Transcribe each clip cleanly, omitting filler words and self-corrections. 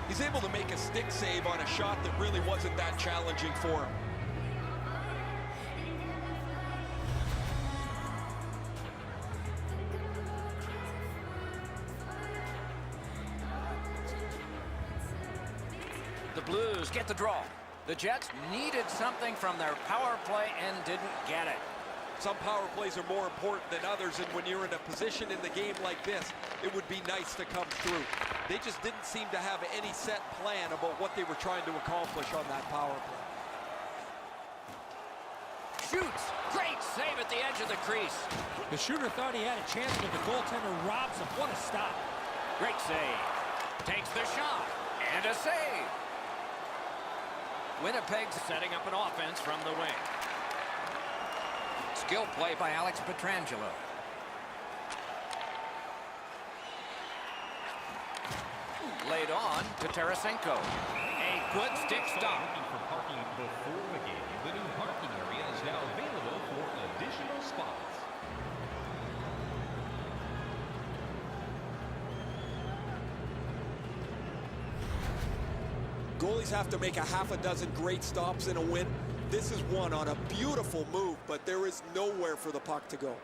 He's able to make a stick save on a shot that really wasn't that challenging for him. The Blues get the draw. The Jets needed something from their power play and didn't get it. Some power plays are more important than others, and when you're in a position in the game like this, it would be nice to come through. They just didn't seem to have any set plan about what they were trying to accomplish on that power play. Shoots. Great save at the edge of the crease. The shooter thought he had a chance, but the goaltender robs him. What a stop. Great save. Takes the shot. And a save. Winnipeg's setting up an offense from the wing. Skill play by Alex Pietrangelo. Laid on to Tarasenko. A good stick stop. Looking for parking before the game. The new parking area is now available for additional spots. Goalies have to make a half a dozen great stops in a win. This is one on a beautiful move, but there is nowhere for the puck to go.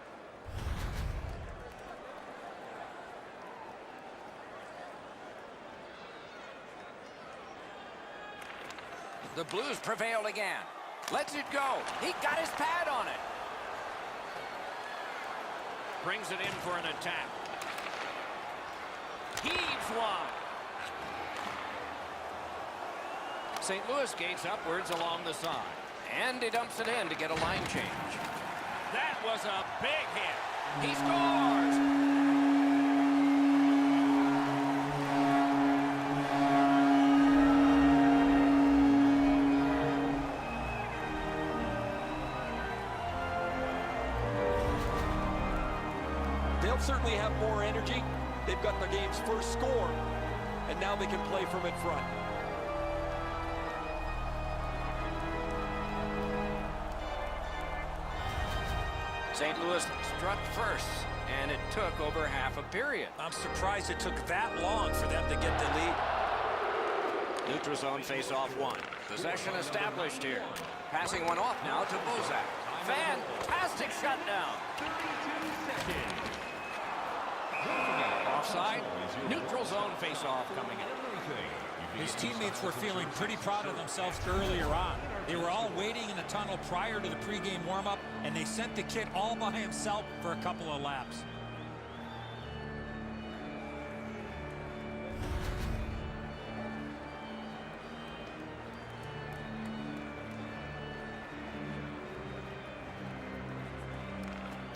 The Blues prevailed again. Lets it go. He got his pad on it. Brings it in for an attack. Heaves one. St. Louis skates upwards along the side. And he dumps it in to get a line change. That was a big hit. He scores! They'll certainly have more energy. They've got their game's first score, and now they can play from in front. St. Louis struck first, and it took over half a period. I'm surprised it took that long for them to get the lead. Neutral zone face-off one. Possession established here. Passing one off now to Bozak. Fantastic shutdown. Offside. Neutral zone face-off coming in. His teammates were feeling pretty proud of themselves earlier on. They were all waiting in the tunnel prior to the pregame warm-up, and they sent the kid all by himself for a couple of laps.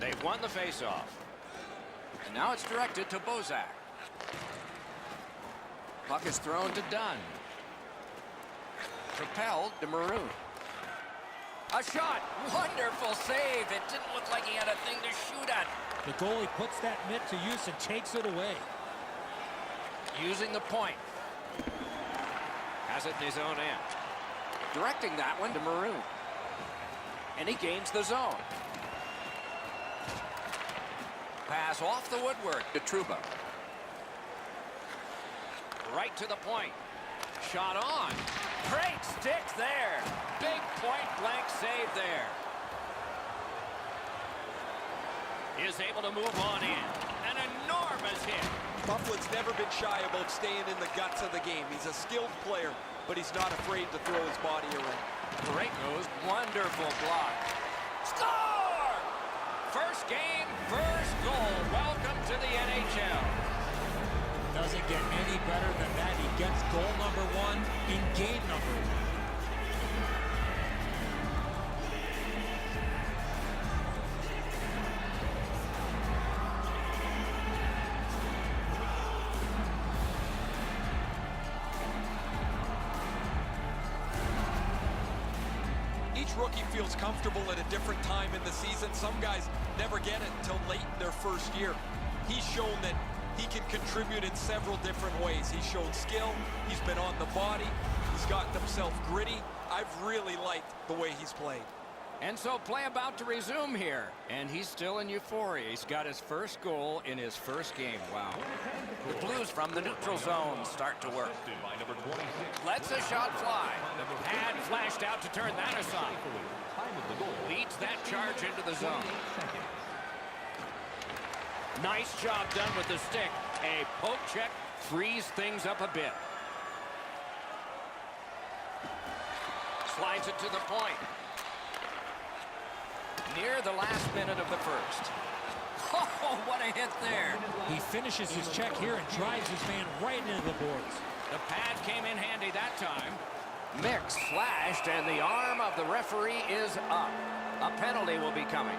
They've won the face-off. And now it's directed to Bozak. Puck is thrown to Dunn. Propelled to Maroon. A shot. Wonderful save. It didn't look like he had a thing to shoot at. The goalie puts that mitt to use and takes it away. Using the point. Has it in his own end. Directing that one to Maroon. And he gains the zone. Pass off the woodwork to Trouba. Right to the point. Shot on. Great stick there. Big point-blank save there. Is able to move on in. An enormous hit. Bufflin's never been shy about staying in the guts of the game. He's a skilled player, but he's not afraid to throw his body around. Great nose. Wonderful block. Score! First game, first goal. Welcome to the NHL. Doesn't get any better than that. He gets goal number one in game number one. Each rookie feels comfortable at a different time in the season. Some guys never get it until late in their first year. He's shown that he can contribute in several different ways. He's shown skill. He's been on the body. He's gotten himself gritty. I've really liked the way he's played. And so play about to resume here. And he's still in euphoria. He's got his first goal in his first game. Wow. The Blues from the neutral zone start to work. Lets the shot fly. The pad flashed out to turn that aside. Leads that charge into the zone. Nice job done with the stick. A poke check frees things up a bit. Slides it to the point. Near the last minute of the first. Oh, what a hit there. He finishes his check here and drives his man right into the boards. The pad came in handy that time. Mix flashed, and the arm of the referee is up. A penalty will be coming.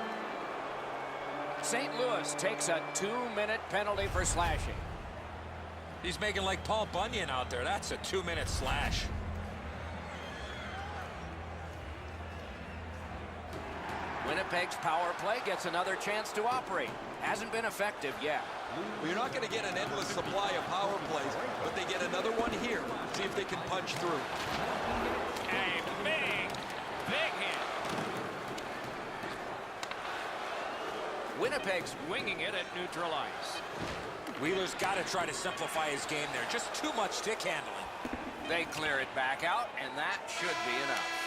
St. Louis takes a 2-minute penalty for slashing. He's making like Paul Bunyan out there. That's a 2-minute slash. Winnipeg's power play gets another chance to operate. Hasn't been effective yet. Well, you're not going to get an endless supply of power plays, but they get another one here. See if they can punch through. A big hit. Winnipeg's winging it at neutral ice. Wheeler's got to try to simplify his game there. Just too much stick handling. They clear it back out, and that should be enough.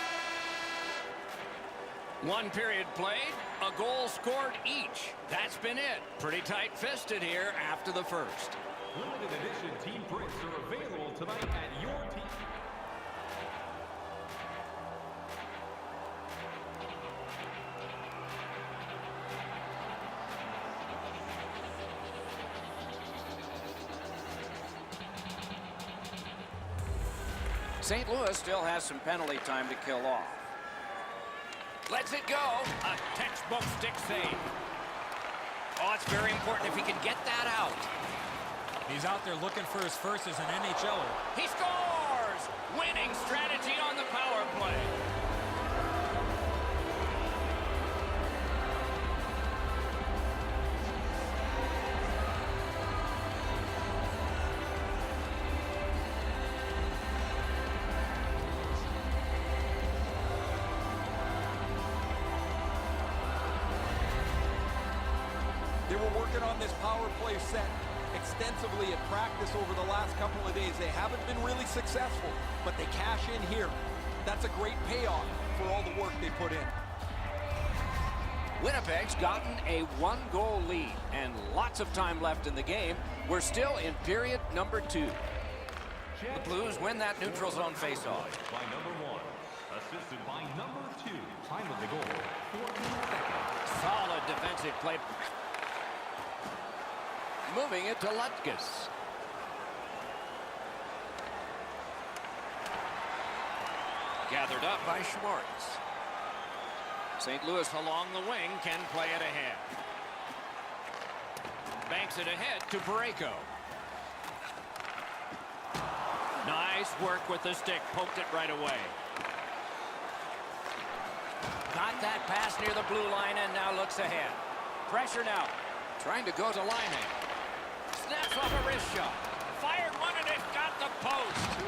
One period played, a goal scored each. That's been it. Pretty tight-fisted here after the first. Limited edition team prints are available tonight at your team. St. Louis still has some penalty time to kill off. Lets it go. A textbook stick save. Oh, it's very important if he can get that out. He's out there looking for his first as an NHLer. He scores! Winning strategy on the power play. They were working on this power play set extensively at practice over the last couple of days. They haven't been really successful, but they cash in here. That's a great payoff for all the work they put in. Winnipeg's gotten a 1-goal lead and lots of time left in the game. We're still in period number 2. The Blues win that neutral zone faceoff. By number 1, assisted by number 2. Time of the goal, 14 seconds. Solid defensive play. Moving it to Lutkus. Gathered up by Schwartz. St. Louis along the wing can play it ahead. Banks it ahead to Parayko. Nice work with the stick. Poked it right away. Got that pass near the blue line and now looks ahead. Pressure now. Trying to go to Laine. Snaps off a wrist shot. Fired one and it got the post.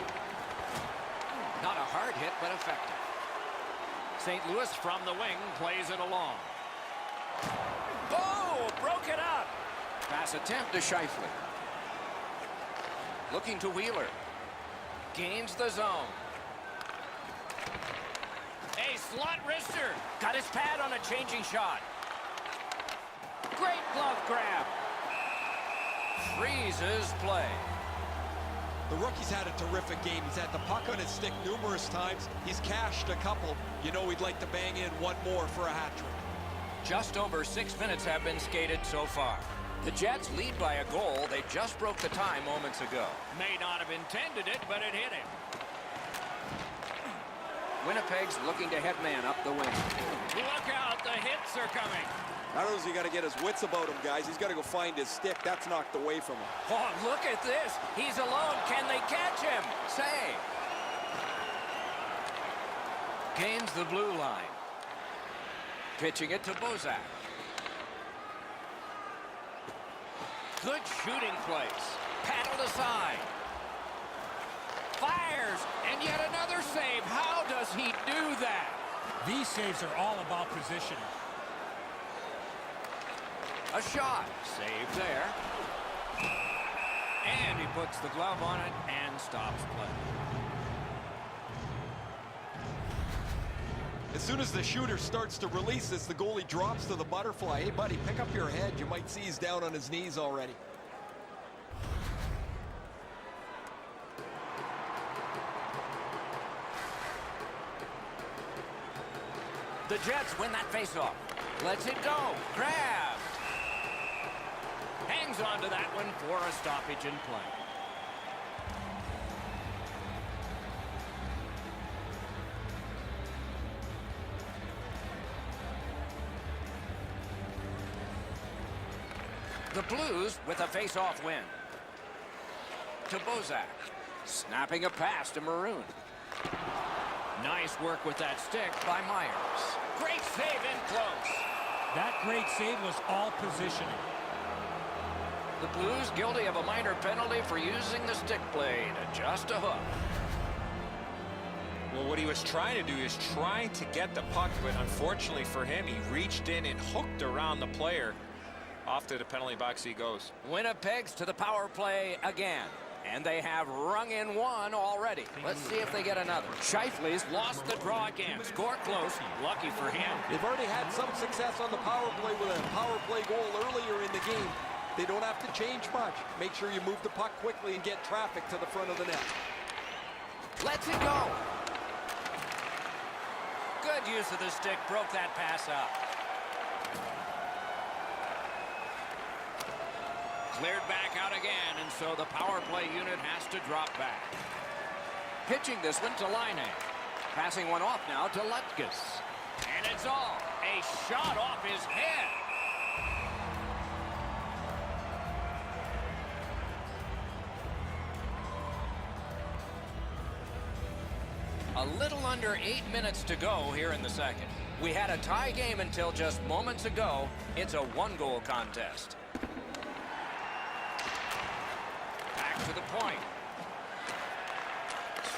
Not a hard hit, but effective. St. Louis from the wing plays it along. Oh, broke it up. Pass attempt to Scheifele. Looking to Wheeler. Gains the zone. A slot wrister. Got his pad on a changing shot. Great glove grab. Freezes play. The rookie's had a terrific game. He's had the puck on his stick numerous times. He's cashed a couple. You know he'd like to bang in one more for a hat trick. Just over 6 minutes have been skated so far. The Jets lead by a goal. They just broke the tie moments ago. May not have intended it, but it hit him. Winnipeg's looking to head man up the wing. Look out, the hits are coming. I don't know if he's got to get his wits about him, guys. He's got to go find his stick. That's knocked away from him. Oh, look at this. He's alone. Can they catch him? Save. Gains the blue line. Pitching it to Bozak. Good shooting place. Paddled aside. Fires. And yet another save. How does he do that? These saves are all about positioning. A shot. Saved there. And he puts the glove on it and stops play. As soon as the shooter starts to release this, the goalie drops to the butterfly. Hey, buddy, pick up your head. You might see he's down on his knees already. The Jets win that faceoff. Lets it go. Grabbed. Hangs on to that one for a stoppage in play. The Blues with a face-off win. To Bozak. Snapping a pass to Maroon. Nice work with that stick by Myers. Great save in close. That great save was all positioning. The Blues guilty of a minor penalty for using the stick blade. Just a hook. Well, what he was trying to do is trying to get the puck, but unfortunately for him, he reached in and hooked around the player. Off to the penalty box he goes. Winnipeg's to the power play again. And they have rung in one already. Let's see if they get another. Scheifele's lost the draw again. Score close. Lucky for him. They've already had some success on the power play with a power play goal earlier in the game. They don't have to change much. Make sure you move the puck quickly and get traffic to the front of the net. Lets it go. Good use of the stick. Broke that pass up. Cleared back out again, and so the power play unit has to drop back. Pitching this one to Laine. Passing one off now to Lutkus. And it's all a shot off his head. A little under 8 minutes to go here in the second. We had a tie game until just moments ago. It's a one-goal contest. To the point.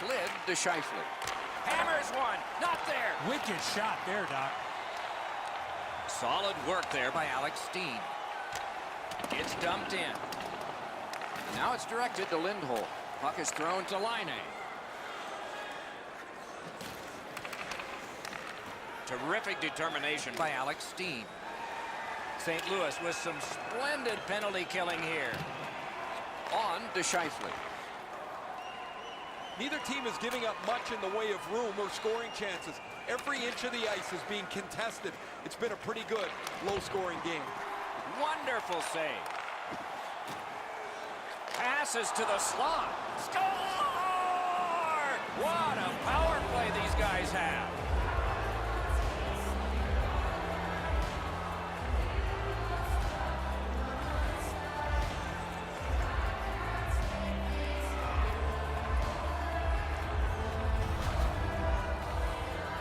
Slid to Scheifele. Hammers one. Not there. Wicked shot there, Doc. Solid work there by Alex Steen. It's dumped in. Now it's directed to Lindholm. Puck is thrown to Laine. Terrific determination by Alex Steen. St. Louis with some splendid penalty killing here. On to Scheifele. Neither team is giving up much in the way of room or scoring chances. Every inch of the ice is being contested. It's been a pretty good, low-scoring game. Wonderful save. Passes to the slot. Score! What a power play these guys have.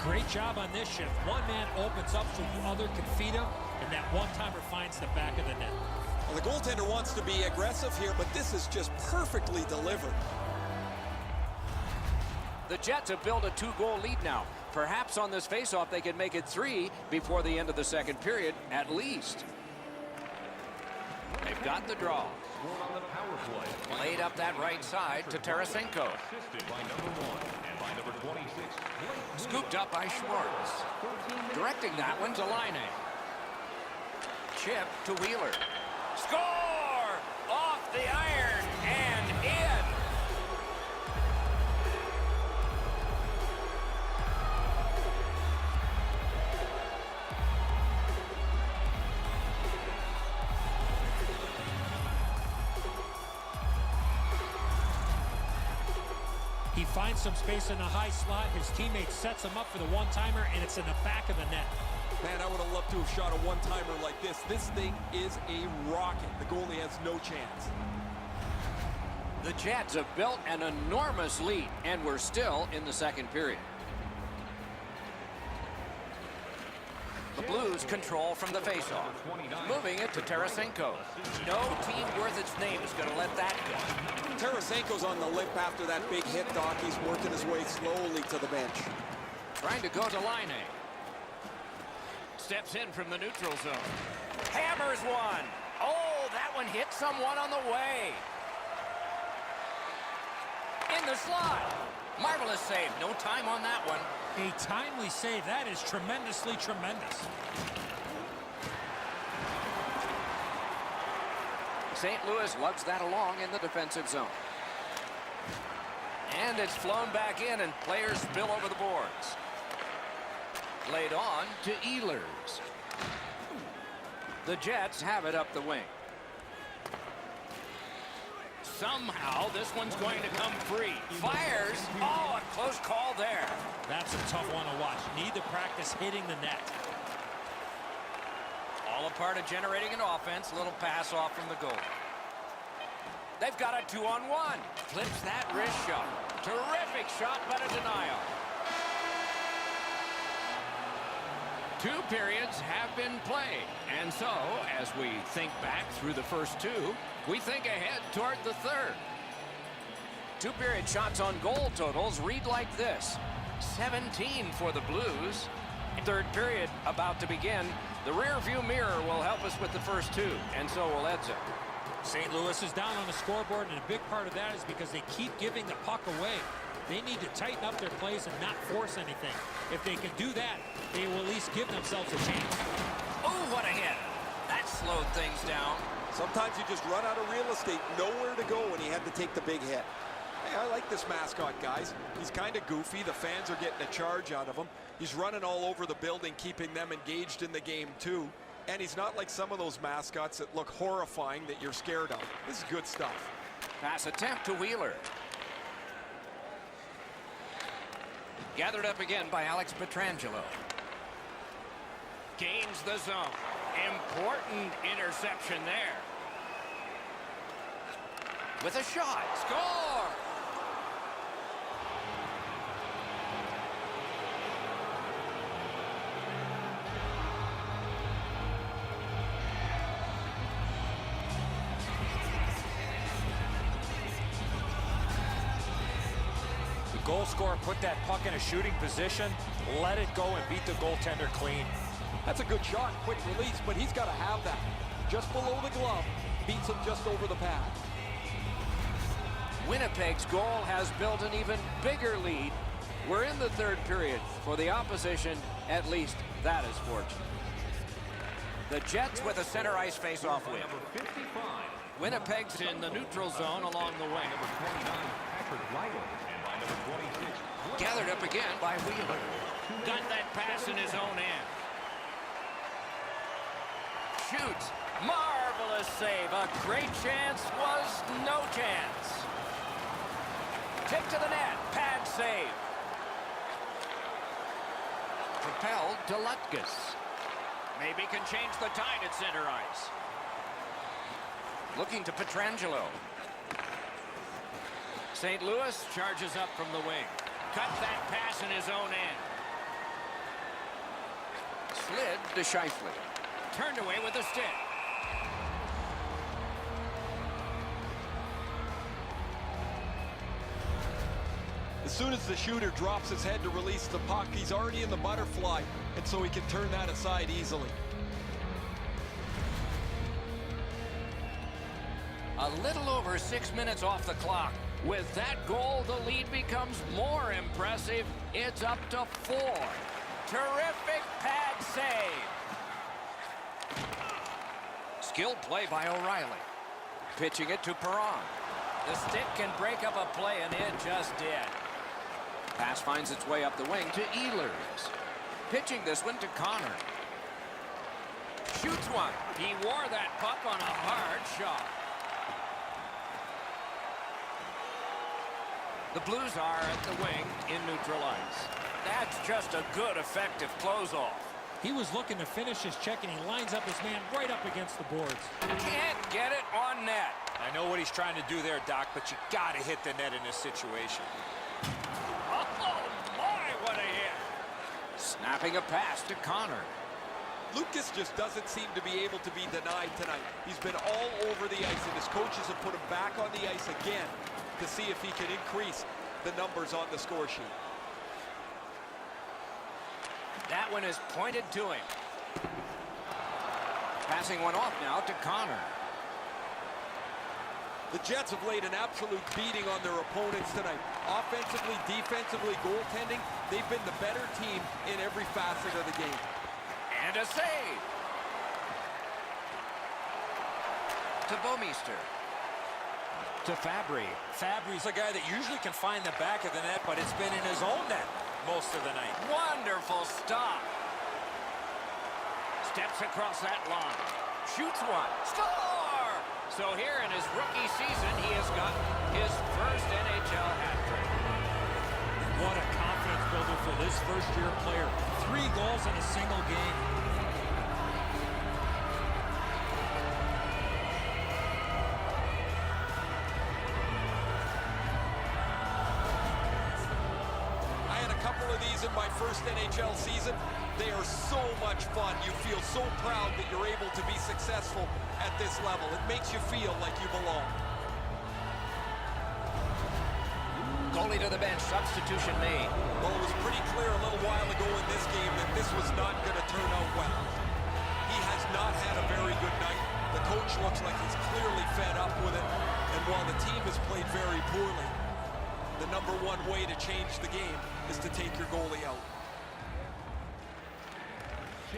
Great job on this shift. One man opens up so the other can feed him, and that one-timer finds the back of the net. Well, the goaltender wants to be aggressive here, but this is just perfectly delivered. The Jets have built a 2-goal lead now. Perhaps on this faceoff they could make it 3 before the end of the second period, at least. They've got the draw. On the power play. Laid up that right side to Tarasenko. Assisted by number 1 and by number 26. Scooped up by Schwartz. Directing that one to Laine. Chip to Wheeler. Score! Off the iron and in. He finds some space in the high slot. His teammate sets him up for the one-timer, and it's in the back of the net. Man, I would have loved to have shot a one-timer like this. This thing is a rocket. The goalie has no chance. The Jets have built an enormous lead, and we're still in the second period. The Blues control from the faceoff. Moving it to Tarasenko. No team worth its name is going to let that go. Tarasenko's on the limp after that big hit, Doc. He's working his way slowly to the bench. Trying to go to Laine. steps in from the neutral zone. Hammers one. Oh, that one hit someone on the way. In the slot. Marvelous save. No time on that one. A timely save. That is tremendously tremendous. St. Louis lugs that along in the defensive zone. And it's flown back in, and players spill over the boards. Laid on to Ehlers. The Jets have it up the wing. Somehow, this one's going to come free. Fires. Oh, a close call there. That's a tough one to watch. Need to practice hitting the net. All a part of generating an offense. Little pass off from the goal. They've got a 2-on-1. Flips that wrist shot. Terrific shot, but a denial. 2 periods have been played. And so, as we think back through the first 2, we think ahead toward the third. 2-period shots on goal totals read like this. 17 for the Blues. Third period about to begin. The rear view mirror will help us with the first 2, and so will Edson. St. Louis is down on the scoreboard, and a big part of that is because they keep giving the puck away. They need to tighten up their plays and not force anything. If they can do that, they will at least give themselves a chance. Oh, what a hit. That slowed things down. Sometimes you just run out of real estate, nowhere to go, and he had to take the big hit. Hey, I like this mascot, guys. He's kind of goofy. The fans are getting a charge out of him. He's running all over the building, keeping them engaged in the game, too. And he's not like some of those mascots that look horrifying that you're scared of. This is good stuff. Pass attempt to Wheeler. Gathered up again by Alex Pietrangelo. Gains the zone. Important interception there. With a shot. Score! Goal scorer put that puck in a shooting position, let it go, and beat the goaltender clean. That's a good shot, quick release, but he's got to have that. Just below the glove, beats him just over the pad. Winnipeg's goal has built an even bigger lead. We're in the third period. For the opposition, at least that is fortunate. The Jets with a center ice face-off win. Number 55. Winnipeg's in the neutral zone along the wing. Number 29, Patrick Ryder. And by number 26, Gathered up again by Wheeler. Got that pass in his own end. Shoots. Marvelous save. A great chance was no chance. Tip to the net. Pad save. Propelled to Lutkus. Maybe can change the tide at center ice. Looking to Pietrangelo. St. Louis charges up from the wing. Cut that pass in his own end. Slid to Scheifele. Turned away with a stick. As soon as the shooter drops his head to release the puck, he's already in the butterfly, and so he can turn that aside easily. A little over 6 minutes off the clock. With that goal, the lead becomes more impressive. It's up to 4. Terrific pad save. Skilled play by O'Reilly. Pitching it to Perron. The stick can break up a play, and it just did. Pass finds its way up the wing to Ehlers. Pitching this one to Connor. Shoots one. He wore that puck on a hard shot. The Blues are at the wing in neutral ice. That's just a good, effective close-off. He was looking to finish his check, and he lines up his man right up against the boards. Can't get it on net. I know what he's trying to do there, Doc, but you got to hit the net in this situation. Oh, my, what a hit. Snapping a pass to Connor. Lucas just doesn't seem to be able to be denied tonight. He's been all over the ice, and his coaches have put him back on the ice again to see if he can increase the numbers on the score sheet. That one is pointed to him. Passing one off now to Connor. The Jets have laid an absolute beating on their opponents tonight. Offensively, defensively, goaltending, they've been the better team in every facet of the game. And a save. To Bouwmeester. To Fabry. Fabry's a guy that usually can find the back of the net, but it's been in his own net most of the night. Wonderful stop. Steps across that line. Shoots one. Score! So here in his rookie season, he has got his first NHL hat trick. What a confidence builder for this first-year player. 3 goals in a single game. I had a couple of these in my first NHL season. They are so much fun. You feel so proud that you're able to be successful at this level. It makes you feel like you belong. Goalie to the bench. Substitution made. Well, it was pretty clear a little while ago in this game that this was not going to turn out well. He has not had a very good night. The coach looks like he's clearly fed up with it. And while the team has played very poorly, the number one way to change the game is to take your goalie out.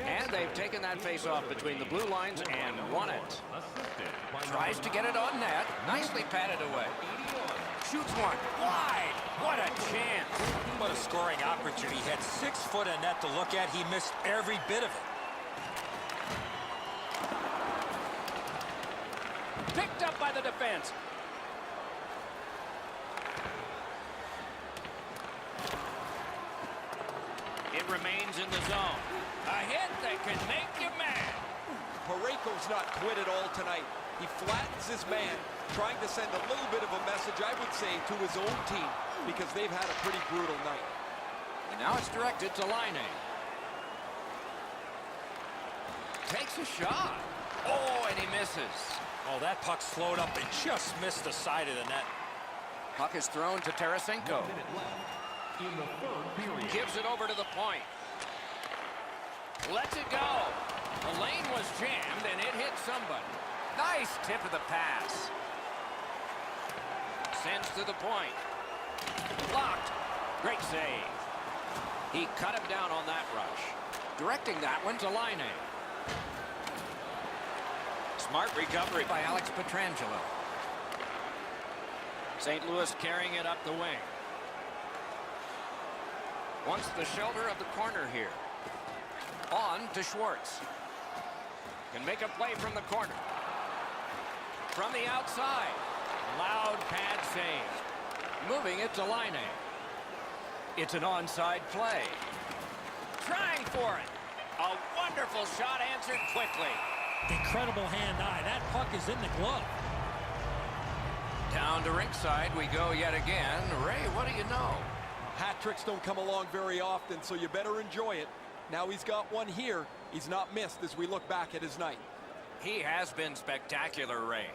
And they've taken that face-off between the blue lines and won it. Tries to get it on net. Nicely patted away. Shoots one. Wide. What a chance. What a scoring opportunity. He had 6 foot of net to look at. He missed every bit of it. Picked up by the defense. It remains in the zone. A hit that can make you mad. Parayko's not quit at all tonight. He flattens his man, trying to send a little bit of a message, I would say, to his own team, because they've had a pretty brutal night. And now it's directed to Laine. Takes a shot. Oh, and he misses. Oh, that puck slowed up and just missed the side of the net. Puck is thrown to Tarasenko. In the third period. Gives it over to the point. Lets it go. The lane was jammed, and it hit somebody. Nice tip of the pass. Sends to the point. Blocked. Great save. He cut him down on that rush. Directing that one to Laine. Smart recovery by Alex Pietrangelo. St. Louis carrying it up the wing. Wants the shelter of the corner here. On to Schwartz. Can make a play from the corner. From the outside. Loud pad save. Moving it to Laine. It's an onside play. Trying for it. A wonderful shot answered quickly. Incredible hand-eye. That puck is in the glove. Down to ringside we go yet again. Ray, what do you know? Hat tricks don't come along very often, so you better enjoy it. Now he's got one here. He's not missed as we look back at his night. He has been spectacular, Ray.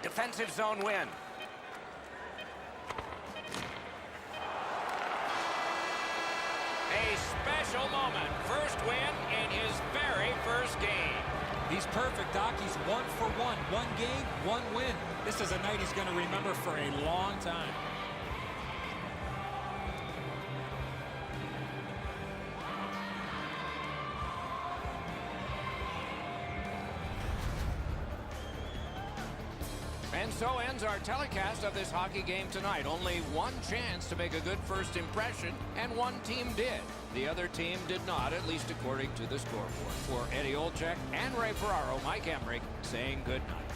Defensive zone win. A special moment. First win in his very first game. He's perfect, Doc. He's 1 for 1. 1 game, 1 win. This is a night he's going to remember for a long time. And so ends our telecast of this hockey game tonight. Only one chance to make a good first impression, and one team did. The other team did not, at least according to the scoreboard. For Eddie Olczyk and Ray Ferraro, Mike Emmerich saying good night.